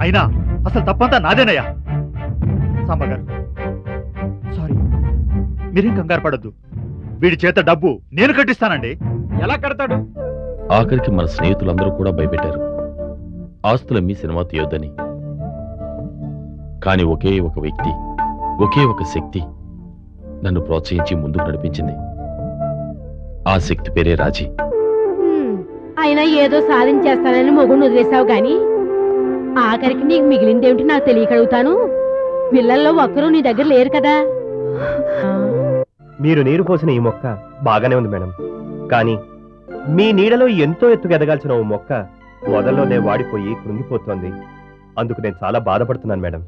అయినా అసలు తప్పంతా నాదేనయ్యా. సాంబగారు సారీ, మీరేం కంగారు పడద్దు. వీడి చేత డబ్బు నేను కట్టిస్తానండి. ఎలా కడతాడు? ఆఖరికి మన స్నేహితులందరూ కూడా భయపెట్టారు, ఆస్తులమ్మి సినిమా తీయొద్దని. కాని ఒకే ఒక వ్యక్తి, ఒకే ఒక శక్తి నన్ను ప్రోత్సహించి ముందుకు నడిపించింది. ఆ శక్తి పేరే రాజీ. అయినా ఏదో సాధించేస్తానని మొగుడు వదిలేసావు గాని ఆఖరికి నీకు మిగిలిందేమిటి నాకు తెలియకడుగుతాను. పిల్లల్లో ఒక్కరూ నీ దగ్గర లేరు కదా. మీరు నీరు పోసిన ఈ మొక్క బాగానే ఉంది మేడం, కానీ మీ నీడలో ఎంతో ఎత్తుకు ఎదగాల్సిన ఓ మొక్క మొదల్లోనే వాడిపోయి కృంగిపోతోంది. అందుకు నేను చాలా బాధపడుతున్నాను మేడం.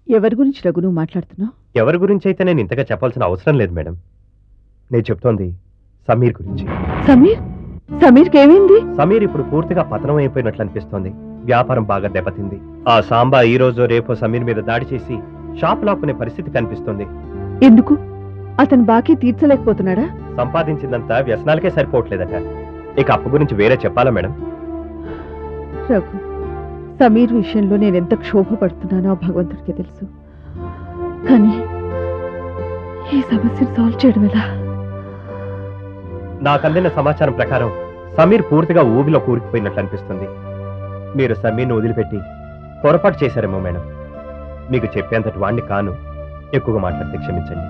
ఎవరి గురించి రఘు నువ్వు మాట్లాడుతున్నావు? ఎవరి గురించి అయితే నేను ఇంతగా చెప్పాల్సిన అవసరం లేదు మేడం. నేను చెప్తోంది సమీర్ గురించి. సమీర్? సమీర్కి ఏమైంది? సమీర్ ఇప్పుడు పూర్తిగా పతనం అయిపోయినట్లు అనిపిస్తోంది. వ్యాపారం బాగా దెబ్బతింది. ఆ సాంబా ఈ రోజు రేపో సమీర్ మీద దాడి చేసి షాప్ లాక్కునే పరిస్థితి కనిపిస్తుంది. ఎందుకు? అతను బాకీ తీర్చలేకపోతున్నాడా? సంపాదించిందంతా వ్యసనాలకే సరిపోవట్లేదట. ఇక అప్పు గురించి వేరే చెప్పాలా మేడం? రఘు, సమీర్ విషయంలో నేనెంత క్షోభపడుతున్నానో భగవంతుడికి తెలుసు. కానీ ఈ సమస్యను సాల్వ్ చేయడం ఎలా? నాకు అందిన సమాచారం ప్రకారం సమీర్ పూర్తిగా ఊబిలో కూరుకుపోయినట్లు అనిపిస్తుంది. మీరు సమీర్ను వదిలిపెట్టి పొరపాటు చేశారేమో మేడం. మీకు చెప్పేంతటి వాణ్ణి కాను. ఎక్కువగా మాట్లాడితే క్షమించండి.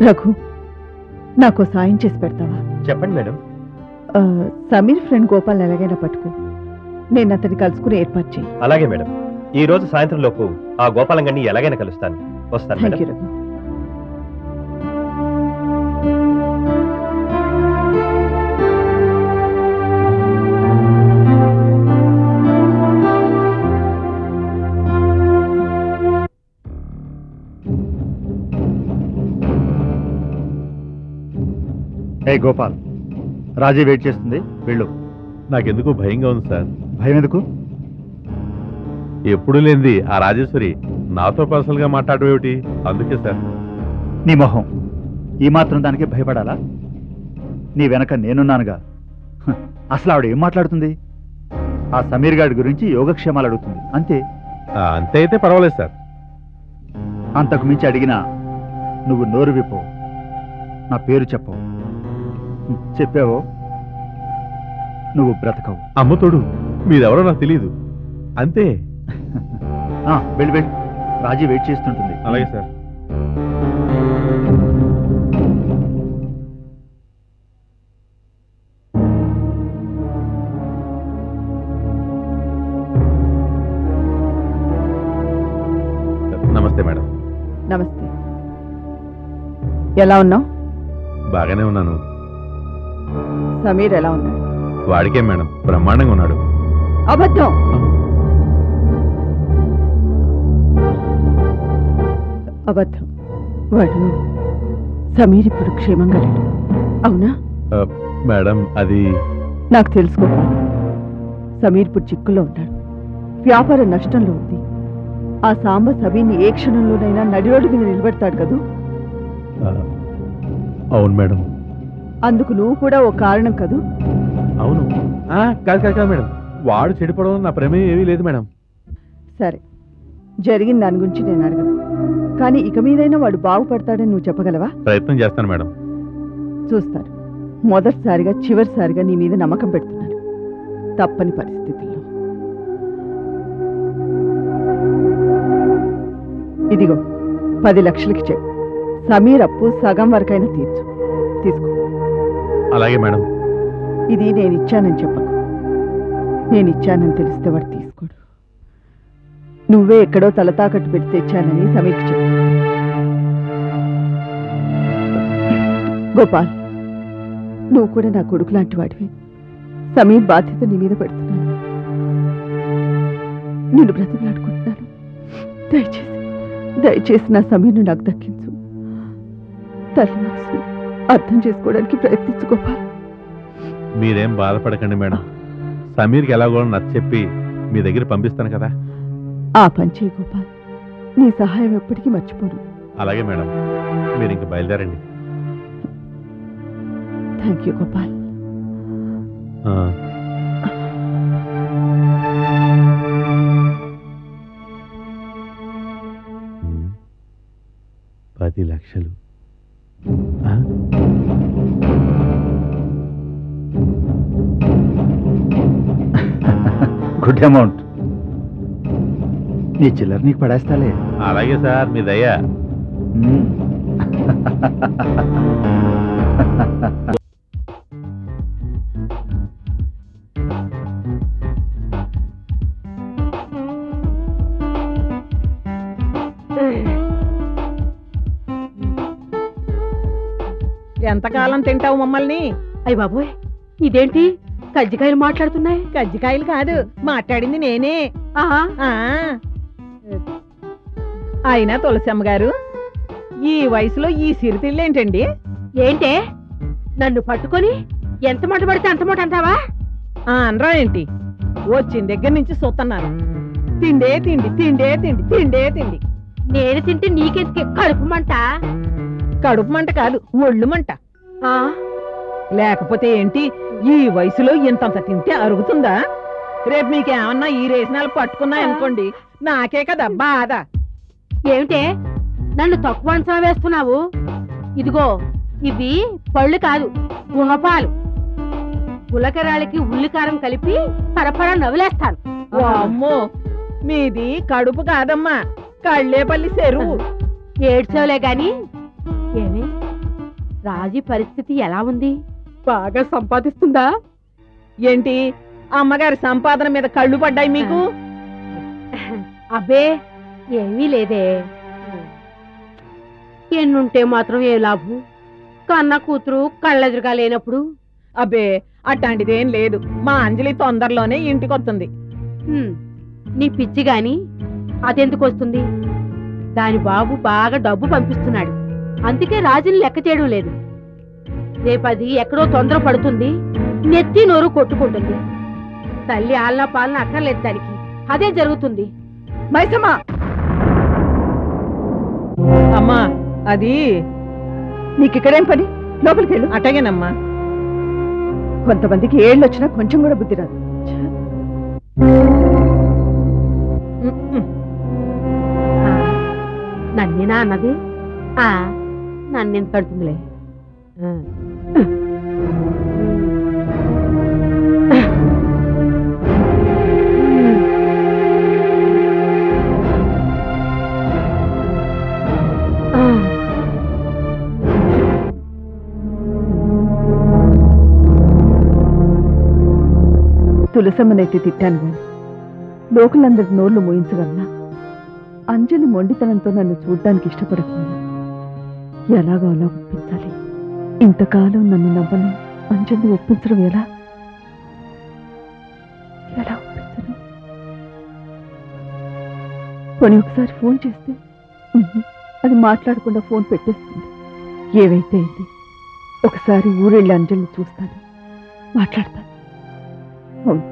రఘు, నాకు సాయం చేసి పెడతావా? చెప్పండి మేడం. సమీర్ ఫ్రెండ్ గోపాల్ ఎలాగైనా పట్టుకో, నేను అతన్ని కలుసుకుని ఏర్పాటు చేయి. అలాగే మేడం. ఈ రోజు సాయంత్రం లోపు ఆ గోపాలంగాన్ని ఎలాగైనా కలుస్తాను. వస్తాను మేడం. థాంక్యూ రఘు. ఏ గోపాల్, రాజీ వెయిట్ చేస్తుంది, వెళ్ళు. నాకెందుకు భయంగా ఉంది సార్. భయం ఎందుకు? ఎప్పుడు లేనిది ఆ రాజేశ్వరి నాతో పర్సనల్ గా మాట్లాడేమిటి? అందుకే సార్. నీ మొహం, ఈ మాత్రం దానికి భయపడాలా? నీ వెనక నేనున్నానుగా. అసలు ఆవిడ ఏం మాట్లాడుతుంది? ఆ సమీర్ గారి గురించి యోగక్షేమాలు అడుగుతుంది, అంతే. అంతే అయితే పర్వాలేదు సార్. అంతకు మించి అడిగినా నువ్వు నోరు విప్పవు, నా పేరు చెప్పవు. చెప్పావో నువ్వు బ్రతకవు. అమ్మతోడు మీరెవరో నాకు తెలియదు, అంతే. వెళ్ళి వెళ్ళి, రాజీ వెయిట్ చేస్తుంటుంది. అలాగే సార్. నమస్తే మేడం. నమస్తే. ఎలా ఉన్నావు? బాగానే ఉన్నాను. సమీర్ ఎలా ఉన్నాడు? వాడికే మేడం, బ్రహ్మాండంగా ఉన్నాడు. అబద్ధం. అబద్ధం. వాడు సమీర్ ఇప్పుడు క్షేమంగా లేడు, అవునా? మేడం అది నాకు తెలుసుకోవాలి. సమీర్ ఇప్పుడు చిక్కుల్లో ఉన్నాడు, వ్యాపారం నష్టంలో ఉంది. ఆ సాంబ సమీర్ని ఏ క్షణంలోనైనా నడిరోడ్డు మీద నిలబెడతాడు కదూ? అవును మేడం. అందుకు నువ్వు కూడా ఓ కారణం కదూ? అవును. కాదు కాదు కాదు మేడం, వాడు చెడిపోవడం నా ప్రమేయం ఏమీ లేదు మేడం. సరే, జరిగిన దాని గురించి నేను అడగను, కానీ ఇక మీదైనా వాడు బాగుపడతాడని నువ్వు చెప్పగలవా? ప్రయత్నం చేస్తాను మేడం. చూస్తారు. మొదటిసారిగా చివరిసారిగా నీ మీద నమ్మకం పెడుతున్నాను. తప్పని పరిస్థితుల్లో ఇదిగో 10 లక్షలకి చెక్. సమీర్ అప్పు సగం వరకైనా తీర్చు. తీసుకో. అలాగే మేడం. ఇది నేను ఇచ్చానని చెప్పకు. నేను ఇచ్చానని తెలిస్తే వాడు తీసుకోడు. నువ్వే ఎక్కడో తలతాకట్టు పెట్టి తెచ్చానని సమీర్కి చెప్పు. గోపాల్, నువ్వు కూడా నా కొడుకు లాంటి వాడివే. సమీర్ బాధ్యత నీ మీద పెడుతున్నాను. నిన్ను బ్రతిమలాడుకుంటున్నాను. దయచేసి దయచేసి నా సమీర్ను నాకు దక్కించు. తల్లి మనసు అర్థం చేసుకోవడానికి ప్రయత్నించు గోపాల్. మీరేం బాధపడకండి మేడం. సమీర్కి ఎలాగో నచ్చ చెప్పి మీ దగ్గర పంపిస్తాను కదా. ఆ పని చేయి గోపాల్. నీ సహాయం ఎప్పటికీ మర్చిపోను. అలాగే మేడం. మీరు ఇంక బయలుదేరండి. Thank you Gopal. ఆ, ఉమ్, 10 లక్షలు. ఆ? Good amount. నీ చిల్లర నీకు పడేస్తాలే. అలాగే సార్, మీ దయ. మ్మ్. ఎంతకాలం తింటావు మమ్మల్ని? అయ్య బాబోయ్, ఇదేంటి కజ్జికాయలు మాట్లాడుతున్నాయి? కజ్జికాయలు కాదు, మాట్లాడింది నేనే. ఆహా, ఆ అయినా తులసమ్మ గారు, ఈ వయసులో ఈ సిరితిళ్ళేంటండి? ఏంటే నన్ను పట్టుకొని ఎంత మాట పడితే అంత మాట అంటావా? అనరా ఏంటి? వచ్చిన దగ్గర నుంచి చూస్తున్నాను. తిండే తిండి, తిండే తిండి, తిండే తిండి. నేను తింటే నీకెందుకు కడుపు మంట? కడుపు మంట కాదు, ఒళ్ళు మంట. ఆ, లేకపోతే ఏంటి, ఈ వయసులో ఇంతంత తింటే అరుగుతుందా? రేపు మీకేమన్నా ఈ రేసినాలు పట్టుకున్నాయనుకోండి, నాకే కదా బాధ. ఏమిటే నన్ను తక్కువ అంచనా వేస్తున్నావు? ఇదిగో, ఇవి పళ్ళు కాదు, గుణపాలు. గులకరాళ్ళకి ఉల్లికారం కలిపి పరపర నవ్వులేస్తాను. అమ్మో, మీది కడుపు కాదమ్మా, కళ్ళేపల్లి చెరువు. ఏడ్చవలే గాని ఏమి రాజీ పరిస్థితి ఎలా ఉంది? బాగా సంపాదిస్తుందా? ఏంటి, అమ్మగారి సంపాదన మీద కళ్ళు పడ్డాయి మీకు? అబ్బే ఏమీ లేదే. ఎన్నుంటే మాత్రం ఏ లాభం? కన్న కూతురు కళ్ళెదురుగా లేనప్పుడు. అబ్బే అట్లాంటిదేం లేదు, మా అంజలి తొందరలోనే ఇంటికొస్తుంది. నీ పిచ్చి గాని అదెందుకు వస్తుంది? దాని బాబు బాగా డబ్బు పంపిస్తున్నాడు, అందుకే రాజుని లెక్క చేయడం లేదు. రేపది ఎక్కడో తొందర పడుతుంది, నెత్తి నోరు కొట్టుకుంటుంది. తల్లి ఆలనా పాలన అక్కర్లేదు దానికి, అదే జరుగుతుంది. మైసమ్మా, అమ్మా అది నీకిక్కడేం పని? లోపలికి వెళ్ళు. అటగేనమ్మా. కొంతమందికి ఏళ్ళు వచ్చినా కొంచెం కూడా బుద్ధి రాదు. నన్నేనా అన్నది? నన్నెందుకు కడుతుందిలే. తులసమ్మనైతే తిట్టాను గాని లోకలందరి నోళ్లు మోయించగలనా? అంజలి మొండితనంతో నన్ను చూడ్డానికి ఇష్టపడకుండా ఎలాగో అలా ఒప్పించాలి. ఇంతకాలం నన్ను నవ్వను అంజలిని ఒప్పించడం ఎలా? ఎలా ఒప్పించను? పోనీ ఒకసారి ఫోన్ చేస్తే అది మాట్లాడకుండా ఫోన్ పెట్టేస్తుంది. ఏవైతే అయింది, ఒకసారి ఊరెళ్ళి అంజలిని చూస్తాను, మాట్లాడతాను. అవును,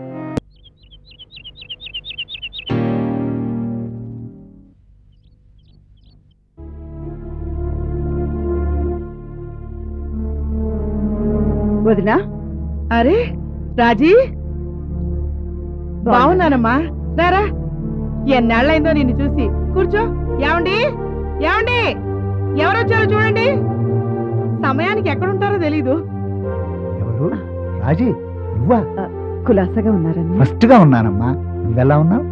వదినా. అరే రాజీ, బాగున్నానమ్మా, రారా. ఎన్నాళ్ళైందో నిన్ను చూసి. కూర్చో. ఏమండి, ఏమండి, ఎవరొచ్చారో చూడండి. సమయానికి ఎక్కడుంటారో తెలీదు. ఎవరు? రాజీ, నువ్వా? కులాసగా ఉన్నారని. ఫస్ట్ గా ఉన్నానమ్మా. నువ్వెలా ఉన్నావు?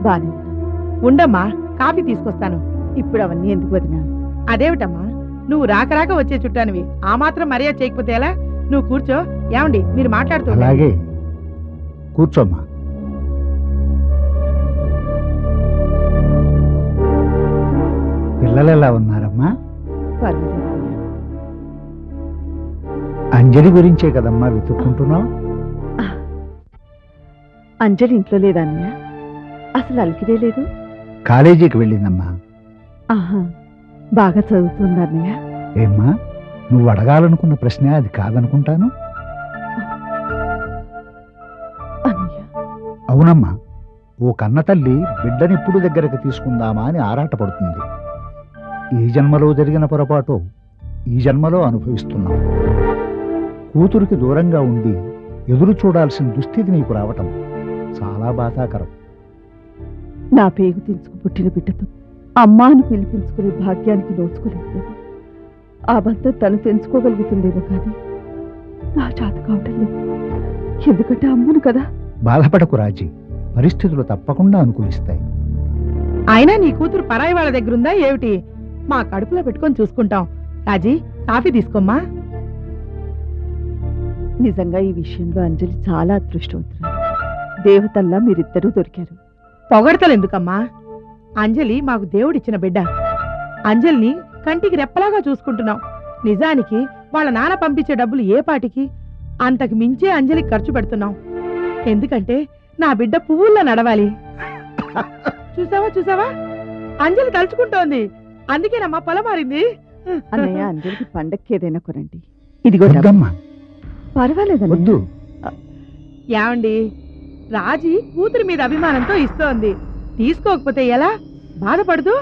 బానే. ఉండమ్మా, కాఫీ తీసుకొస్తాను. ఇప్పుడు అవన్నీ ఎందుకు వదినా? అదేమిటమ్మా, నువ్వు రాక రాక వచ్చే చుట్టానివి, ఆ మాత్రం మర్యాద చేయకపోతే ఎలా? నువ్వు కూర్చో. ఏమండి, మీరు మాట్లాడుతూ ఉండండి. అలాగే కూర్చోమ్మా. పిల్లలు ఎలా ఉన్నారమ్మా? పర్వాలేదు. అంజలి గురించే కదమ్మా వెతుక్కుంటున్నావు? అంజలి ఇంట్లో లేదా అన్నయ్య? అసలు అలికిడే లేదు. కాలేజీకి వెళ్ళిందమ్మా. ఆహా, బాగా చదువుతుంది అన్నయ్య. ఏమ్మా, నువ్వు అడగాలనుకున్న ప్రశ్న అది కాదనుకుంటాను. అన్నయ్య, అవునమ్మా, ఓ కన్న తల్లి బిడ్డనిప్పుడు దగ్గరకు తీసుకుందామా అని ఆరాటపడుతుంది. ఈ జన్మలో జరిగిన పొరపాటు ఈ జన్మలో అనుభవిస్తున్నాం. కూతురికి దూరంగా ఉండి ఎదురు చూడాల్సిన దుస్థితి నీకు రావటం చాలా బాధాకరం. నా పేగు తెంచుకు పుట్టిన బిడ్డతో అమ్మాను పిలిపించుకునే భాగ్యానికి నోచుకోలేదు. ఆ బంధం తను తెంచుకోగలుగుతుందేమో కానీ నా చేత కావటం లేదు. ఎందుకంటే అమ్మను కదా. బాధపడకు రాజీ, పరిస్థితులు తప్పకుండా అనుకూలిస్తాయి. అయినా నీ కూతురు పరాయి వాళ్ళ దగ్గరుందా ఏమిటి? మా కడుపులో పెట్టుకొని చూసుకుంటాం. రాజీ, కాఫీ తీసుకోమ్మా. నిజంగా ఈ విషయంలో అంజలి చాలా అదృష్టవంతురాలు. దేవతల్లా మీరిద్దరూ దొరికారు. పొగడతలు ఎందుకమ్మా? అంజలి మాకు దేవుడిచ్చిన బిడ్డ. అంజలిని కంటికి రెప్పలాగా చూసుకుంటున్నాం. నిజానికి వాళ్ళ నాన్న పంపించే డబ్బులు ఏ పాటికి అంతకు మించే అంజలికి ఖర్చు పెడుతున్నాం. ఎందుకంటే నా బిడ్డ పువ్వుల్లో నడవాలి. చూసావా చూసావా, అంజలి తలుచుకుంటోంది. అందుకేనమ్మా పొల మారింది. అన్నయ్య, అంజలికి పండక్కి ఏదైనా కొనండి. ఇదిగో డబ్బు. వద్దమ్మా, పర్వాలేదన్నయ్య. వద్దు. ఏమండి, రాజీ కూతురి మీద అభిమానంతో ఇస్తోంది. తీసుకోకపోతే ఎలా? బాధపడదు.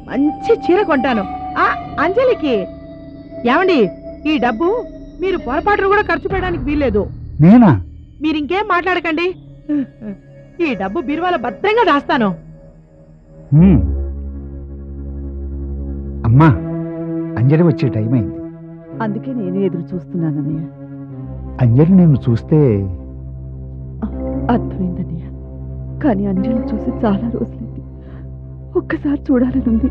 మంచి చీర కొంటాను ఆ అంజలికి. ఏమండి, ఈ డబ్బు మీరు పొరపాటును కూడా ఖర్చు పెట్టడానికి వీల్లేదు. నేనా? మీరింకేం మాట్లాడకండి. ఈ డబ్బు బీరువాలో భద్రంగా దాస్తాను. అమ్మా, అంజలి వచ్చే టైం అయింది. అందుకే నేను ఎదురు చూస్తున్నానన్నయ్య. అంజలి నేను చూస్తే అర్థమైందన్నయ్య. కానీ అంజలి చూసి చాలా రోజులైంది. ఒక్కసారి చూడాలనుంది.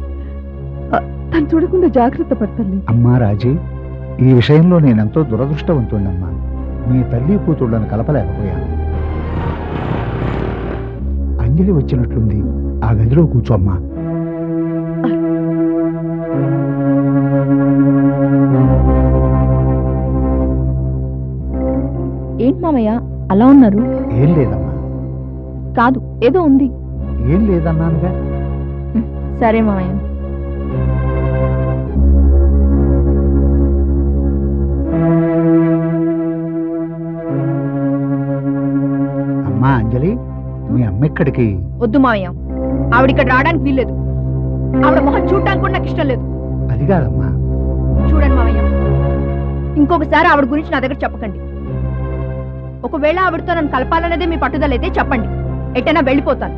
తను చూడకుండా జాగ్రత్త పడతాను. అమ్మా రాజీ, ఈ విషయంలో నేనెంతో దురదృష్టవంతుడమ్మా. మీ తల్లి కూతుళ్ళను కలపలేకపోయాను. అంజలి వచ్చినట్లుంది, ఆ గదిలో కూర్చోమ్మా. ఏంటి మామయ్య అలా ఉన్నారు? ఏం లేదమ్మా. కాదు, ఏదో ఉంది. ఏం లేదన్నానుగా. సరే మామయ్య. అమ్మా అంజలి, మీ అమ్మ ఎక్కడికి? వద్దు మామయ్య, ఆవిడ ఇక్కడ రావడానికి వీల్లేదు. ఆవిడ మొహం చూడటానికి కూడా నాకు ఇష్టం లేదు. అది కాదమ్మా. చూడండి మామయ్య, ఇంకొకసారి ఆవిడ గురించి నా దగ్గర చెప్పకండి. ఒకవేళ ఆవిడతో నన్ను కలపాలనేదే మీ పట్టుదలైతే చెప్పండి. ఎట్టైనా వెళ్ళిపోతాను.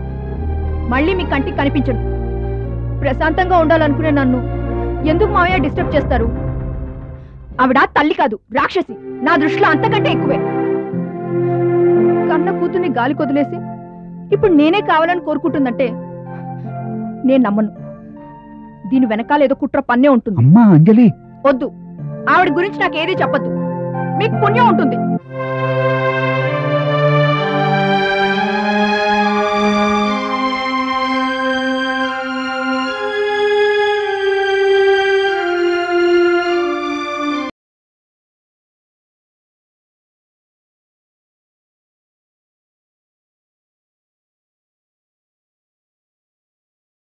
మళ్ళీ మీ కంటికి కనిపించను. ప్రశాంతంగా ఉండాలనుకునే నన్ను ఎందుకు మావయ్య డిస్టర్బ్ చేస్తారు? ఆవిడ తల్లి కాదు, రాక్షసి. నా దృష్టిలో అంతకంటే ఎక్కువే. కన్న కూతుర్ని గాలి కొదిలేసి ఇప్పుడు నేనే కావాలని కోరుకుంటుందంటే నేను నమ్మను. దీని వెనకాల ఏదో కుట్ర పన్నే ఉంటుంది. అమ్మా అంజలి, వద్దు, ఆవిడ గురించి నాకేదీ చెప్పద్దు. మీకు పుణ్యం ఉంటుంది.